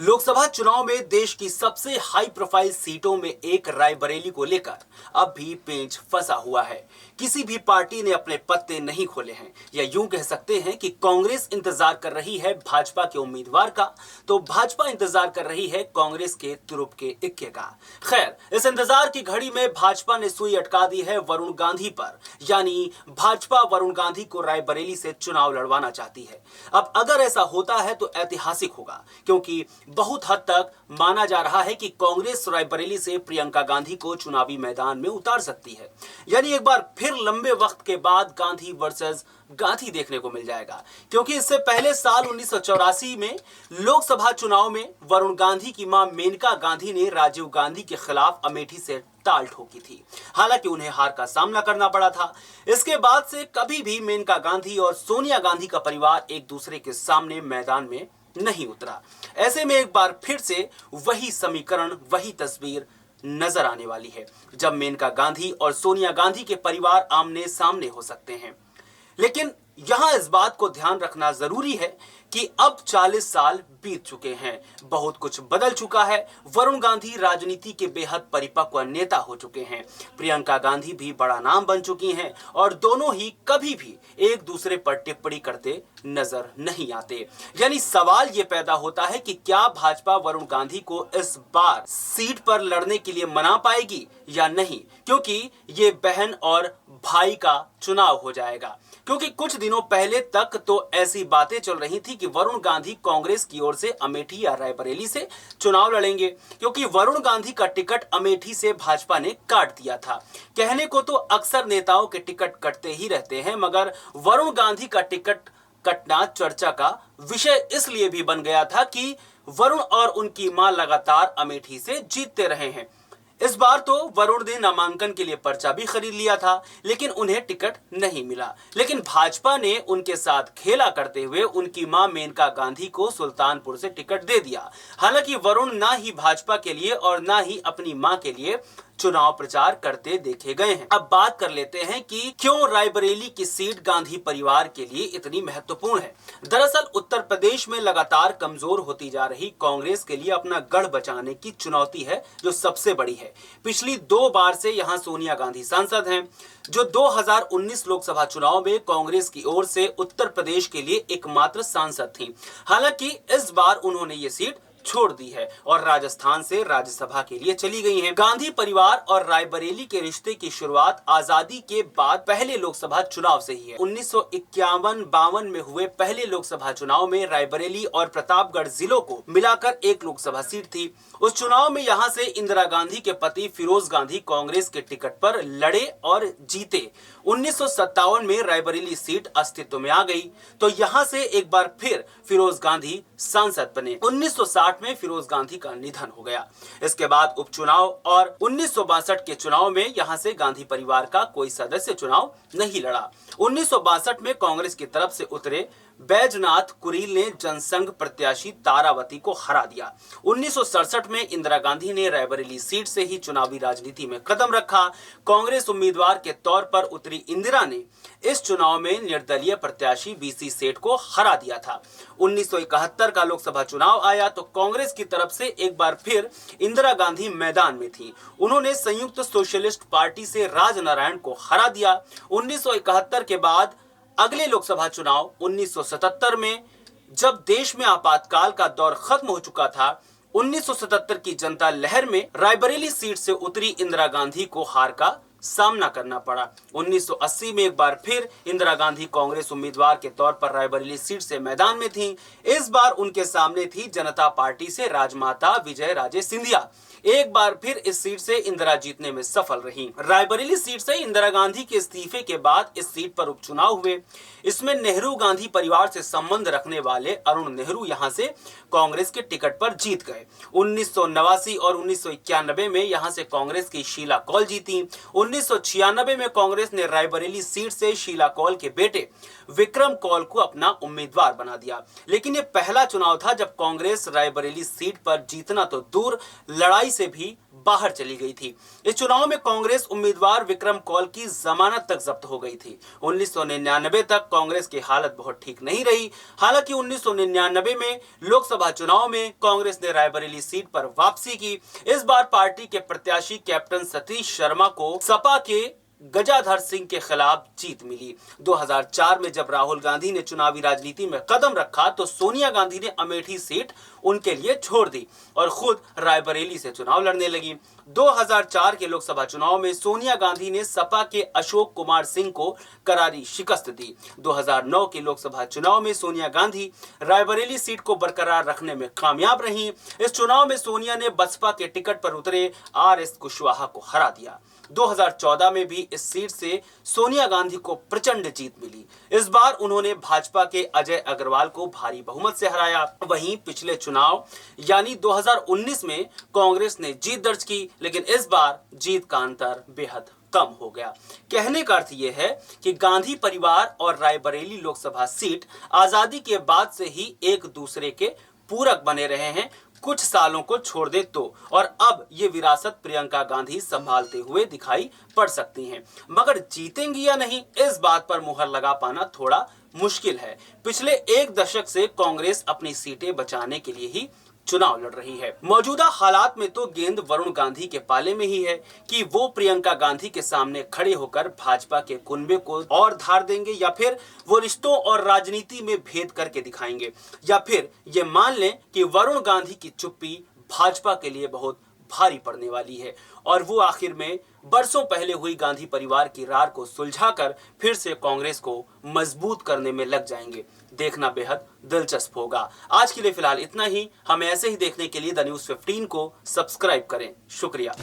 लोकसभा चुनाव में देश की सबसे हाई प्रोफाइल सीटों में एक रायबरेली को लेकर अब भी पेंच फंसा हुआ है। किसी भी पार्टी ने अपने पत्ते नहीं खोले हैं, या यूं कह सकते हैं कि कांग्रेस इंतजार कर रही है भाजपा के उम्मीदवार का, तो भाजपा इंतजार कर रही है कांग्रेस के तुरुप के इक्के का। खैर, इस इंतजार की घड़ी में भाजपा ने सुई अटका दी है वरुण गांधी पर, यानी भाजपा वरुण गांधी को रायबरेली से चुनाव लड़वाना चाहती है। अब अगर ऐसा होता है तो ऐतिहासिक होगा, क्योंकि बहुत हद तक माना जा रहा है कि कांग्रेस रायबरेली से प्रियंका गांधी को चुनावी मैदान में उतार सकती है। यानी एक बार फिर लंबे वक्त के बाद गांधी वर्सेस गांधी देखने को मिल जाएगा, क्योंकि इससे पहले साल 1984 में लोकसभा चुनाव में वरुण गांधी की मां मेनका गांधी ने राजीव गांधी के खिलाफ अमेठी से ताल ठोकी थी। हालांकि उन्हें हार का सामना करना पड़ा था। इसके बाद से कभी भी मेनका गांधी और सोनिया गांधी का परिवार एक दूसरे के सामने मैदान में नहीं उतरा। ऐसे में एक बार फिर से वही समीकरण, वही तस्वीर नजर आने वाली है, जब मेनका गांधी और सोनिया गांधी के परिवार आमने सामने हो सकते हैं। लेकिन यहां इस बात को ध्यान रखना जरूरी है कि अब 40 साल बीत चुके हैं, बहुत कुछ बदल चुका है। वरुण गांधी राजनीति के बेहद परिपक्व नेता हो चुके हैं, प्रियंका गांधी भी बड़ा नाम बन चुकी हैं, और दोनों ही कभी भी एक दूसरे पर टिप्पणी करते नजर नहीं आते। यानी सवाल यह पैदा होता है कि क्या भाजपा वरुण गांधी को इस बार सीट पर लड़ने के लिए मना पाएगी या नहीं, क्योंकि ये बहन और भाई का चुनाव हो जाएगा। क्योंकि कुछ दिनों पहले तक तो ऐसी बातें चल रही थी कि वरुण गांधी कांग्रेस की ओर से अमेठी या रायबरेली से चुनाव लड़ेंगे, क्योंकि वरुण गांधी का टिकट अमेठी से भाजपा ने काट दिया था। कहने को तो अक्सर नेताओं के टिकट कटते ही रहते हैं, मगर वरुण गांधी का टिकट कटना चर्चा का विषय इसलिए भी बन गया था कि वरुण और उनकी मां लगातार अमेठी से जीतते रहे हैं। इस बार तो वरुण ने नामांकन के लिए पर्चा भी खरीद लिया था, लेकिन उन्हें टिकट नहीं मिला। लेकिन भाजपा ने उनके साथ खेला करते हुए उनकी मां मेनका गांधी को सुल्तानपुर से टिकट दे दिया। हालांकि वरुण ना ही भाजपा के लिए और ना ही अपनी मां के लिए चुनाव प्रचार करते देखे गए हैं। अब बात कर लेते हैं कि क्यों रायबरेली की सीट गांधी परिवार के लिए इतनी महत्वपूर्ण है। दरअसल उत्तर प्रदेश में लगातार कमजोर होती जा रही कांग्रेस के लिए अपना गढ़ बचाने की चुनौती है जो सबसे बड़ी है। पिछली 2 बार से यहां सोनिया गांधी सांसद हैं, जो 2019 लोकसभा चुनाव में कांग्रेस की ओर से उत्तर प्रदेश के लिए एकमात्र सांसद थी। हालांकि इस बार उन्होंने ये सीट छोड़ दी है और राजस्थान से राज्यसभा के लिए चली गई हैं। गांधी परिवार और रायबरेली के रिश्ते की शुरुआत आजादी के बाद पहले लोकसभा चुनाव से ही है। 1951-52 में हुए पहले लोकसभा चुनाव में रायबरेली और प्रतापगढ़ जिलों को मिलाकर एक लोकसभा सीट थी। उस चुनाव में यहां से इंदिरा गांधी के पति फिरोज गांधी कांग्रेस के टिकट पर लड़े और जीते। 1957 में रायबरेली सीट अस्तित्व में आ गई, तो यहां से एक बार फिर फिरोज गांधी सांसद बने। 1960 में फिरोज गांधी का निधन हो गया। इसके बाद उपचुनाव और 1962 के चुनाव में यहां से गांधी परिवार का कोई सदस्य चुनाव नहीं लड़ा। 1962 में कांग्रेस की तरफ से उतरे बैजनाथ कुरील ने जनसंघ प्रत्याशी तारावती को हरा दिया। 1967 में इंदिरा गांधी ने रायबरेली सीट से ही चुनावी राजनीति में कदम रखा। कांग्रेस उम्मीदवार के तौर पर उतरी इंदिरा ने इस चुनाव में निर्दलीय प्रत्याशी बीसी सेठ को हरा दिया था। 1971 का लोकसभा चुनाव आया तो कांग्रेस की तरफ से एक बार फिर इंदिरा गांधी मैदान में थी। उन्होंने संयुक्त सोशलिस्ट पार्टी से राजनारायण को हरा दिया। 1971 के बाद अगले लोकसभा चुनाव 1977 में, जब देश में आपातकाल का दौर खत्म हो चुका था, 1977 की जनता लहर में रायबरेली सीट से उतरी इंदिरा गांधी को हार का सामना करना पड़ा। 1980 में एक बार फिर इंदिरा गांधी कांग्रेस उम्मीदवार के तौर पर रायबरेली सीट से मैदान में थीं। इस बार उनके सामने थी जनता पार्टी से राजमाता विजय राजे सिंधिया। एक बार फिर इस सीट से इंदिरा जीतने में सफल रही। रायबरेली सीट से इंदिरा गांधी के इस्तीफे के बाद इस सीट पर उपचुनाव हुए। इसमें नेहरू गांधी परिवार से संबंध रखने वाले अरुण नेहरू यहां से कांग्रेस के टिकट पर जीत गए। 1989 और 1991 में यहां से कांग्रेस की शीला कौल जीती। 1996 में कांग्रेस ने रायबरेली सीट से शीला कौल के बेटे विक्रम कौल को अपना उम्मीदवार बना दिया। लेकिन यह पहला चुनाव था जब कांग्रेस रायबरेली सीट पर जीतना तो दूर, लड़ाई से भी बाहर चली गई थी। इस चुनाव में कांग्रेस उम्मीदवार विक्रम कौल की जमानत तक जब्त हो गई थी। 1999 तक कांग्रेस की हालत बहुत ठीक नहीं रही। हालांकि 1999 में लोकसभा चुनाव में कांग्रेस ने रायबरेली सीट पर वापसी की। इस बार पार्टी के प्रत्याशी कैप्टन सतीश शर्मा को सपा के गजाधर सिंह के खिलाफ जीत मिली। 2004 में जब राहुल गांधी ने चुनावी राजनीति में कदम रखा तो सोनिया गांधी ने अमेठी सीट उनके लिए छोड़ दी और खुद रायबरेली से चुनाव लड़ने लगी। 2004 के लोकसभा चुनाव में सोनिया गांधी ने सपा के अशोक कुमार सिंह को करारी शिकस्त दी। 2009 के लोकसभा चुनाव में सोनिया गांधी रायबरेली सीट को बरकरार रखने में कामयाब रहीं। इस चुनाव में सोनिया ने बसपा के टिकट पर उतरे आर.एस. कुशवाहा को हरा दिया। 2014 में भी इस सीट से सोनिया गांधी को प्रचंड जीत मिली। इस बार उन्होंने भाजपा के अजय अग्रवाल को भारी बहुमत से हराया। वहीं पिछले चुनाव यानी 2019 में कांग्रेस ने जीत दर्ज की, लेकिन इस बार जीत का अंतर बेहद कम हो गया। कहने का अर्थ यह है कि गांधी परिवार और रायबरेली लोकसभा सीट आजादी के बाद से ही एक दूसरे के पूरक बने रहे हैं, कुछ सालों को छोड़ दे तो, और अब ये विरासत प्रियंका गांधी संभालते हुए दिखाई पड़ सकती हैं। मगर जीतेंगी या नहीं, इस बात पर मुहर लगा पाना थोड़ा मुश्किल है। पिछले एक दशक से कांग्रेस अपनी सीटें बचाने के लिए ही चुनाव लड़ रही है। मौजूदा हालात में तो गेंद वरुण गांधी के पाले में ही है कि वो प्रियंका गांधी के सामने खड़े होकर भाजपा के कुनबे को और धार देंगे, या फिर वो रिश्तों और राजनीति में भेद करके दिखाएंगे, या फिर ये मान लें कि वरुण गांधी की चुप्पी भाजपा के लिए बहुत भारी पड़ने वाली है और वो आखिर में बरसों पहले हुई गांधी परिवार की रार को सुलझाकर फिर से कांग्रेस को मजबूत करने में लग जाएंगे। देखना बेहद दिलचस्प होगा। आज के लिए फिलहाल इतना ही। हमें ऐसे ही देखने के लिए द न्यूज़ 15 को सब्सक्राइब करें। शुक्रिया।